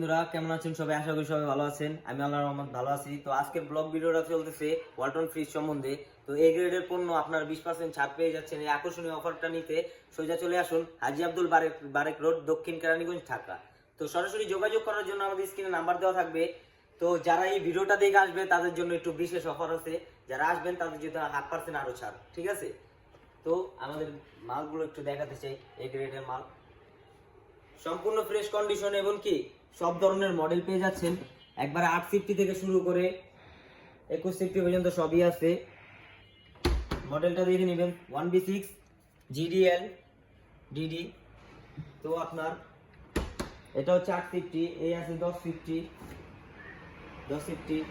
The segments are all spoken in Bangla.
বন্ধুরা, কেমন আছেন সবাই? আশা করি সবাই ভালো আছেন। আমি আল্লাহর রহমত ভালো আছি। তো আজকের ব্লগ ভিডিওটা চলতেছে ওয়ালটন ফ্রিজ সম্বন্ধে। তো এই গ্রেডের পণ্য আপনার 20% ছাড় পেয়ে যাচ্ছেন। এই আকর্ষণীয় অফারটা নিতে সোজা চলে আসুন হাজী আব্দুল বারেক রোড, দক্ষিণ কেরানীগঞ্জ, ঢাকা। তো সরাসরি যোগাযোগ করার জন্য আমাদের স্ক্রিনে নাম্বার দেওয়া থাকবে। তো যারা এই ভিডিওটা দেখে আসবে তাদের জন্য একটু বিশেষ অফার আছে। যারা আসবেন তাদের জন্য 1/2% আরো ছাড়, ঠিক আছে? তো আমাদের মালগুলো একটু দেখাতে চাই। এই গ্রেডের মাল সম্পূর্ণ ফ্রেশ কন্ডিশন এবং কি সব ধরনের মডেল পেয়ে যাচ্ছেন। একবারে 850 থেকে শুরু করে 2150 পর্যন্ত সবই আছে। মডেলটা দেখে নেবেন 1B6 GDL DD। তো আপনার এটা হচ্ছে 850, এই আছে 1050।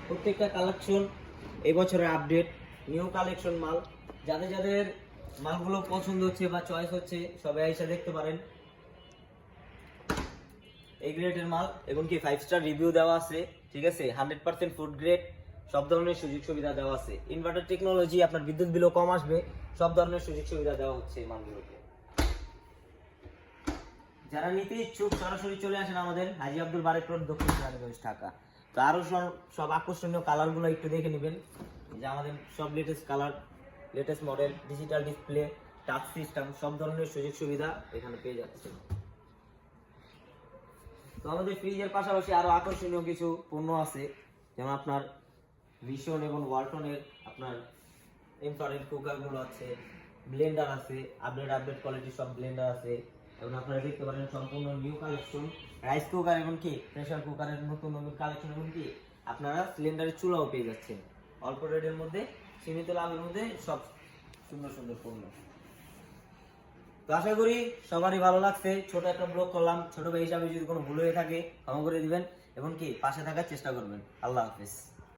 প্রত্যেকটা কালেকশন এই বছরের আপডেট নিউ কালেকশন মাল। যাদের যাদের মালগুলো পছন্দ হচ্ছে বা চয়েস হচ্ছে সবাই এসে দেখতে পারেন। এই গ্রেডের মাল এবং কি 5 স্টার রিভিউ দেওয়া আছে, ঠিক আছে? 100% ফুড গ্রেড, সব ধরনের সুযোগ সুবিধা দেওয়া আছে। ইনভার্টার টেকনোলজি, আপনার বিদ্যুৎ বিলও কম আসবে, সব ধরনের সুযোগ সুবিধা দেওয়া হচ্ছে এই মালগুলোতে। যারা নিতে ইচ্ছুক সরাসরি চলে আসেন আমাদের হাজী আব্দুল বারেক রোড, দক্ষিণ কেরানীগঞ্জ, ঢাকা। তো আরো সব আকর্ষণীয় কালারগুলো একটু দেখে নেবেন। যে আমাদের সব latest colour, latest model, digital display, touch system, সব ধরনের সুযোগ সুবিধা এখানে পেয়ে যাচ্ছে। তো আমাদের ফ্রিজের পাশাপাশি আরো আকর্ষণীয় কিছু পণ্য আছে, যেমন আপনার ভিশন এবং ওয়ালটনের আপনার ইনফ্রারেড কুকার গুলো আছে, ব্লেন্ডার আছে, আপডেট কোয়ালিটি সব ব্লেন্ডার আছে। এবং আপনারা দেখতে পারেন সম্পূর্ণ নিউ কালেকশন রাইস কুকার এবং কি প্রেসার কুকারের নতুন নতুন কালেকশন এবং কি আপনারা সিলিন্ডারের চুলাও পেয়ে যাচ্ছেন অল্প রেটের মধ্যে, সীমিত লাভের মধ্যে, সব সুন্দর সুন্দর পণ্য। তো আশা করি সবারই ভালো লাগছে। ছোট একটা ব্লগ করলাম, ছোট ভাই হিসাবে যদি কোনো ভুল হয়ে থাকে ক্ষমা করে দিবেন এবং কি পাশে থাকার চেষ্টা করবেন। আল্লাহ হাফেজ।